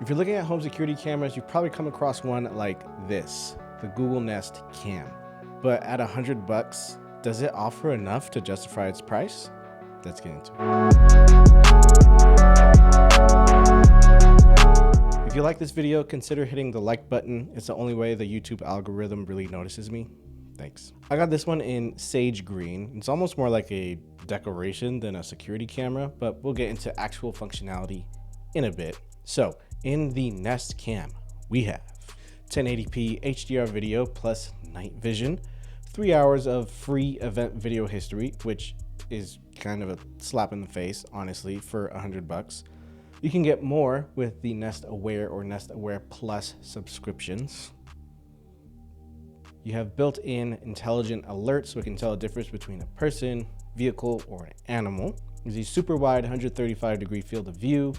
If you're looking at home security cameras, you've probably come across one like this, the Google Nest Cam. But at $100, does it offer enough to justify its price? Let's get into it. If you like this video, consider hitting the like button. It's the only way the YouTube algorithm really notices me. Thanks. I got this one in sage green. It's almost more like a decoration than a security camera, but we'll get into actual functionality in a bit. So in the Nest Cam, we have 1080p HDR video plus night vision, 3 hours of free event video history, which is kind of a slap in the face, honestly, for $100. You can get more with the Nest Aware or Nest Aware Plus subscriptions. You have built-in intelligent alerts, so it can tell the difference between a person, vehicle, or an animal. There's a super wide 135-degree field of view,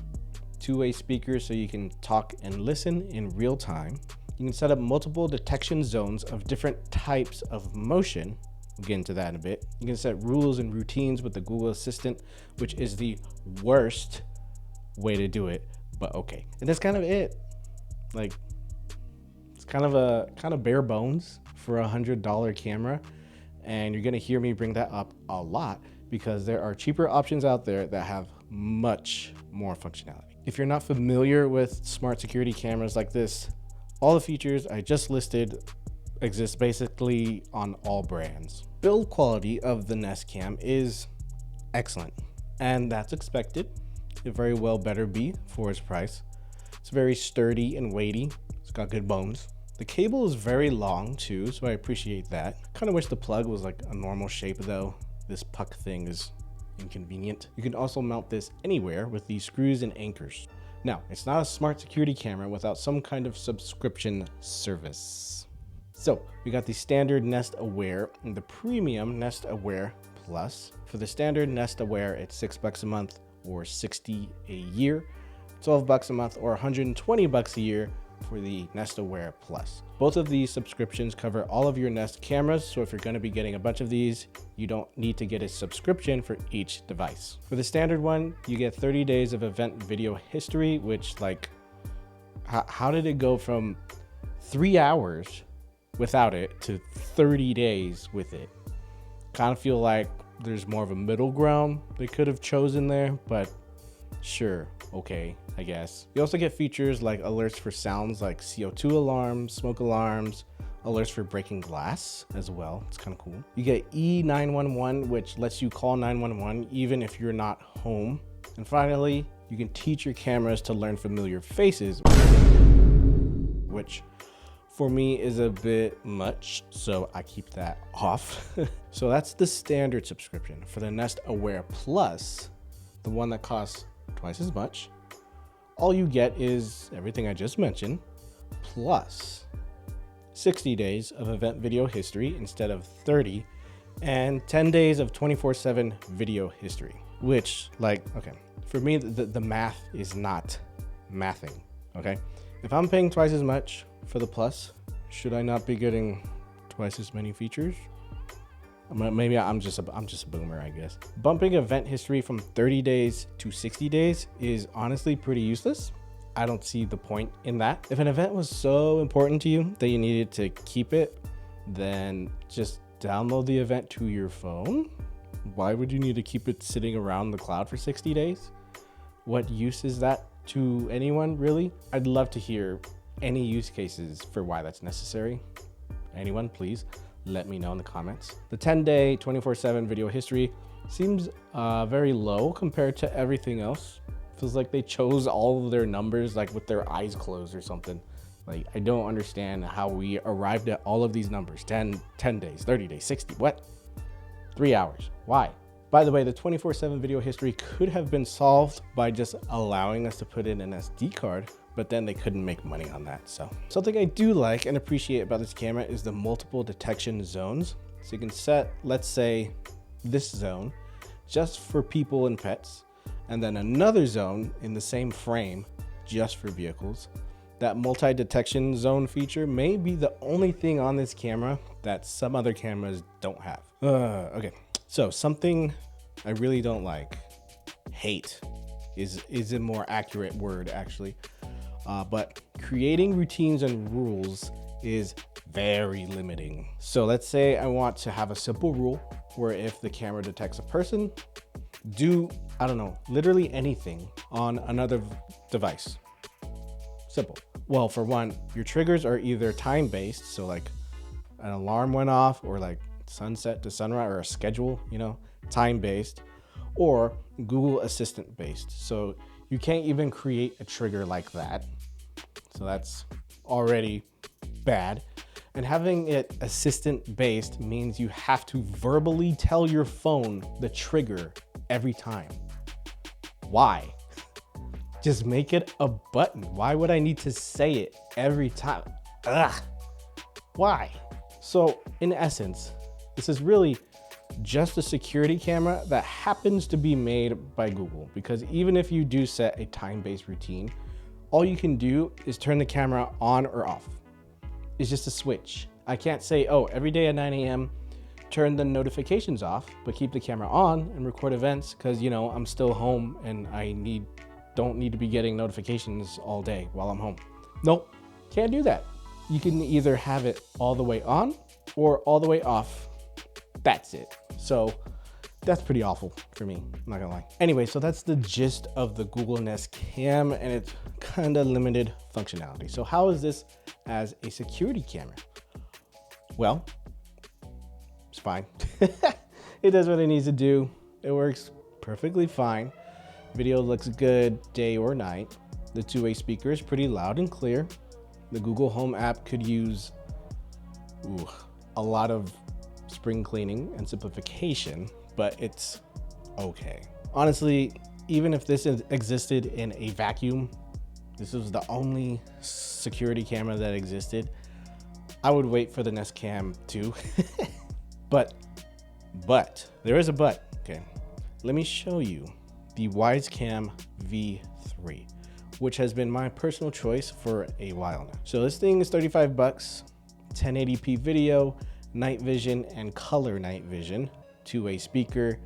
two-way speakers so you can talk and listen in real time. You can set up multiple detection zones of different types of motion. We'll get into that in a bit. You can set rules and routines with the Google Assistant, which is the worst way to do it, but okay. And that's kind of it. Like, it's kind of bare bones for $100 camera, and you're gonna hear me bring that up a lot because there are cheaper options out there that have much more functionality. If you're not familiar with smart security cameras like this, all the features I just listed exist basically on all brands. Build quality of the Nest Cam is excellent, and that's expected. It very well better be for its price. It's very sturdy and weighty. It's got good bones. The cable is very long too, so I appreciate that. Kind of wish the plug was like a normal shape though. This puck thing is inconvenient. You can also mount this anywhere with these screws and anchors. Now, it's not a smart security camera without some kind of subscription service. So we got the standard Nest Aware and the premium Nest Aware Plus. For the standard Nest Aware, it's $6 a month or $60 a year, $12 a month or $120 a year for the Nest Aware Plus. Both of these subscriptions cover all of your Nest cameras, so if you're going to be getting a bunch of these, you don't need to get a subscription for each device. For the standard one, you get 30 days of event video history, which, like, how did it go from 3 hours without it to 30 days with it? Kind of feel like there's more of a middle ground they could have chosen there, but sure, okay, I guess. You also get features like alerts for sounds like CO2 alarms, smoke alarms, alerts for breaking glass as well. It's kind of cool. You get E911, which lets you call 911 even if you're not home. And finally, you can teach your cameras to learn familiar faces, which for me is a bit much, so I keep that off. So that's the standard subscription. For the Nest Aware Plus, the one that costs twice as much, all you get is everything I just mentioned, plus 60 days of event video history instead of 30, and 10 days of 24/7 video history, which, like, okay, for me, the math is not mathing, okay? If I'm paying twice as much for the Plus, should I not be getting twice as many features? Maybe I'm just a boomer, I guess. Bumping event history from 30 days to 60 days is honestly pretty useless. I don't see the point in that. If an event was so important to you that you needed to keep it, then just download the event to your phone. Why would you need to keep it sitting around the cloud for 60 days? What use is that to anyone, really? I'd love to hear any use cases for why that's necessary. Anyone, please let me know in the comments. The 10-day 24/7 video history seems very low compared to everything else. Feels like they chose all of their numbers like with their eyes closed or something. Like, I don't understand how we arrived at all of these numbers. 10 days, 30 days, 60, what? 3 hours, why? By the way, the 24/7 video history could have been solved by just allowing us to put in an SD card, but then they couldn't make money on that. So something I do like and appreciate about this camera is the multiple detection zones. So you can set, let's say, this zone just for people and pets, and then another zone in the same frame just for vehicles. That multi-detection zone feature may be the only thing on this camera that some other cameras don't have. Okay, so something I really don't like, hate is a more accurate word actually. but creating routines and rules is very limiting. So let's say I want to have a simple rule where if the camera detects a person, do, I don't know, literally anything on another device. Simple. Well, for one, your triggers are either time-based, so like an alarm went off, or like sunset to sunrise, or a schedule, you know, time-based, or Google Assistant based. So you can't even create a trigger like that. So that's already bad. And having it assistant based means you have to verbally tell your phone the trigger every time. Why? Just make it a button. Why would I need to say it every time? Ugh. Why? So in essence, this is really just a security camera that happens to be made by Google, because even if you do set a time-based routine, all you can do is turn the camera on or off. It's just a switch. I can't say, oh, every day at 9 a.m., turn the notifications off, but keep the camera on and record events because, you know, I'm still home and I don't need to be getting notifications all day while I'm home. Nope, can't do that. You can either have it all the way on or all the way off. That's it. So that's pretty awful for me, I'm not gonna lie. Anyway, so that's the gist of the Google Nest Cam and its kind of limited functionality. So how is this as a security camera? Well, it's fine. It does what it needs to do. It works perfectly fine. Video looks good day or night. The two-way speaker is pretty loud and clear. The Google Home app could use a lot of spring cleaning and simplification, but it's okay. Honestly, even if this existed in a vacuum, this was the only security camera that existed, I would wait for the Nest Cam 2. But there is a but. Okay, let me show you the Wyze Cam V3, which has been my personal choice for a while now. So this thing is 35 bucks, 1080p video, night vision and color night vision, two-way speaker,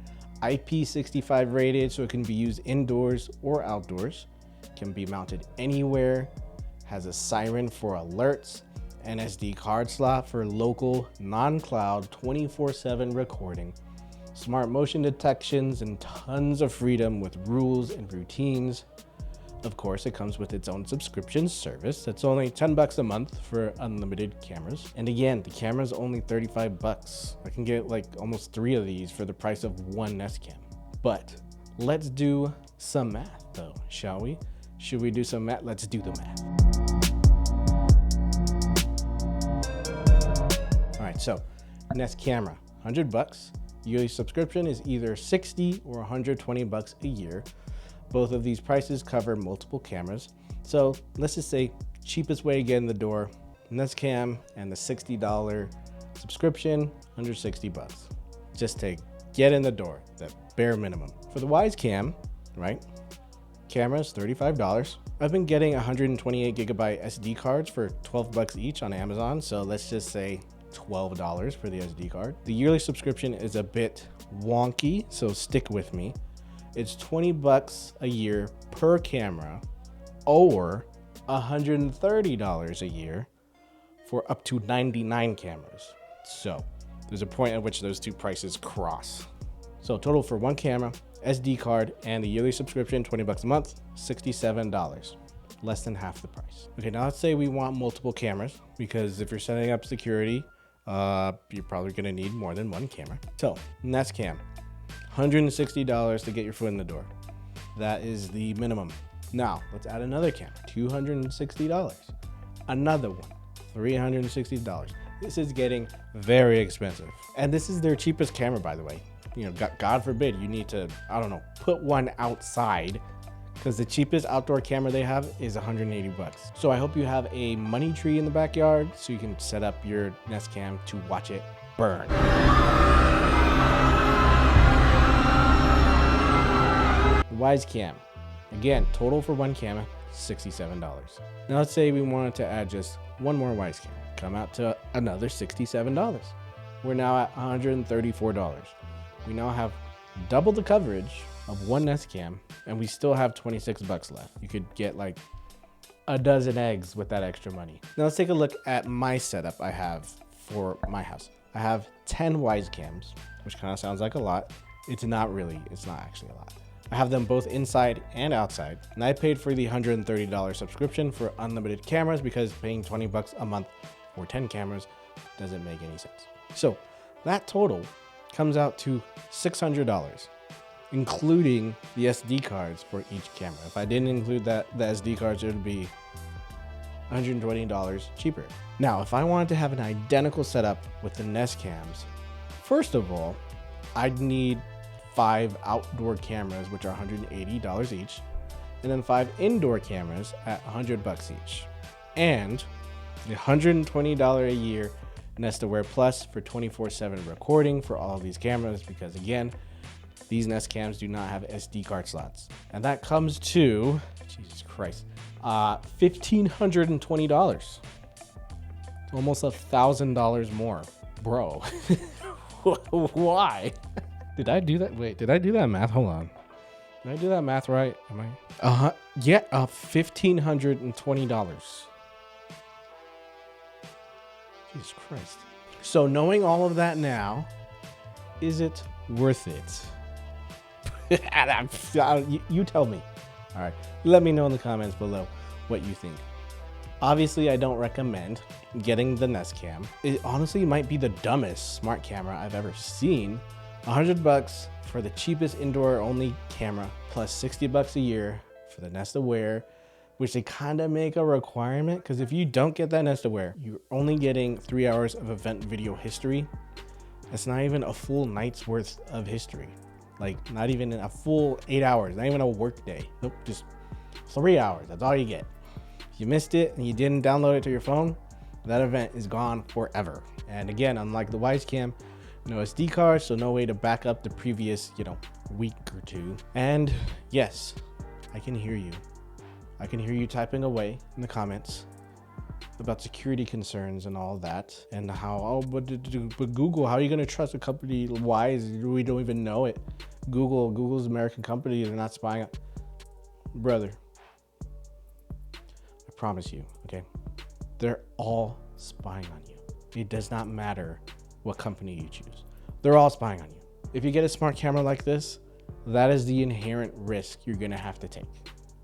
IP65 rated, so it can be used indoors or outdoors, can be mounted anywhere, has a siren for alerts, an SD card slot for local non-cloud 24/7 recording, smart motion detections, and tons of freedom with rules and routines. Of course, it comes with its own subscription service. It's only 10 bucks a month for unlimited cameras. And again, the camera's only 35 bucks. I can get like almost 3 of these for the price of one Nest Cam. But let's do some math though, shall we? Should we do some math? Let's do the math. All right, so Nest camera, 100 bucks. Yearly subscription is either 60 or 120 bucks a year. Both of these prices cover multiple cameras. So let's just say cheapest way to get in the door, Nest Cam and the $60 subscription, 160 bucks. Just to get in the door, that bare minimum. For the Wyze Cam, right? Cameras, $35. I've been getting 128 gigabyte SD cards for 12 bucks each on Amazon. So let's just say $12 for the SD card. The yearly subscription is a bit wonky, so stick with me. It's 20 bucks a year per camera, or $130 a year for up to 99 cameras. So there's a point at which those two prices cross. So total for one camera, SD card, and the yearly subscription, 20 bucks a month, $67, less than half the price. Okay, now let's say we want multiple cameras, because if you're setting up security, you're probably gonna need more than one camera. So Nest Cam, $160 to get your foot in the door. That is the minimum. Now let's add another camera, $260. Another one, $360. This is getting very expensive. And this is their cheapest camera, by the way. You know, God forbid you need to, I don't know, put one outside, because the cheapest outdoor camera they have is 180 bucks. So I hope you have a money tree in the backyard so you can set up your Nest Cam to watch it burn. Wyze Cam, again, total for one camera, $67. Now let's say we wanted to add just one more Wyze Cam, come out to another $67. We're now at $134. We now have double the coverage of one Nest Cam, and we still have 26 bucks left. You could get like a dozen eggs with that extra money. Now let's take a look at my setup I have for my house. I have 10 Wyze cams, which kind of sounds like a lot. It's not actually a lot. I have them both inside and outside, and I paid for the $130 subscription for unlimited cameras because paying 20 bucks a month for 10 cameras doesn't make any sense. So that total comes out to $600, including the SD cards for each camera. If I didn't include the SD cards, it would be $120 cheaper. Now, if I wanted to have an identical setup with the Nest cams, first of all, I'd need 5 outdoor cameras, which are $180 each, and then 5 indoor cameras at $100 each, and the $120 a year Nest Aware Plus for 24/7 recording for all of these cameras, because again, these Nest cams do not have SD card slots, and that comes to, Jesus Christ, $1,520, almost $1,000 more, bro. Why? Did I do that? Wait, did I do that math? Hold on. Did I do that math right? Am I? Yeah, $1,520. Jesus Christ. So knowing all of that now, is it worth it? You tell me. All right, let me know in the comments below what you think. Obviously, I don't recommend getting the Nest Cam. It honestly might be the dumbest smart camera I've ever seen. $100 for the cheapest indoor only camera, plus $60 a year for the Nest Aware, which they kind of make a requirement, because if you don't get that Nest Aware, you're only getting 3 hours of event video history. That's not even a full night's worth of history. Like, not even a full 8 hours, not even a work day. Nope, just 3 hours. That's all you get. If you missed it and you didn't download it to your phone, that event is gone forever. And again, unlike the Wyze Cam, no SD card, so no way to back up the previous, week or two. And yes, I can hear you. I can hear you typing away in the comments about security concerns and all that, and how, but Google, how are you going to trust a company? Wyze, we don't even know it. Google's an American company. They're not spying on. Brother, I promise you, okay? They're all spying on you. It does not matter what company you choose. They're all spying on you. If you get a smart camera like this, that is the inherent risk you're going to have to take.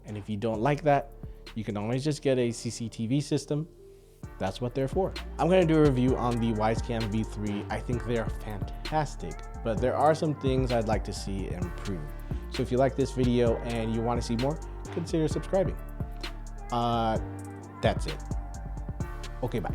And if you don't like that, you can always just get a CCTV system. That's what they're for. I'm going to do a review on the Wyze Cam V3. I think they are fantastic, but there are some things I'd like to see improve. So if you like this video and you want to see more, consider subscribing. That's it. Okay, bye.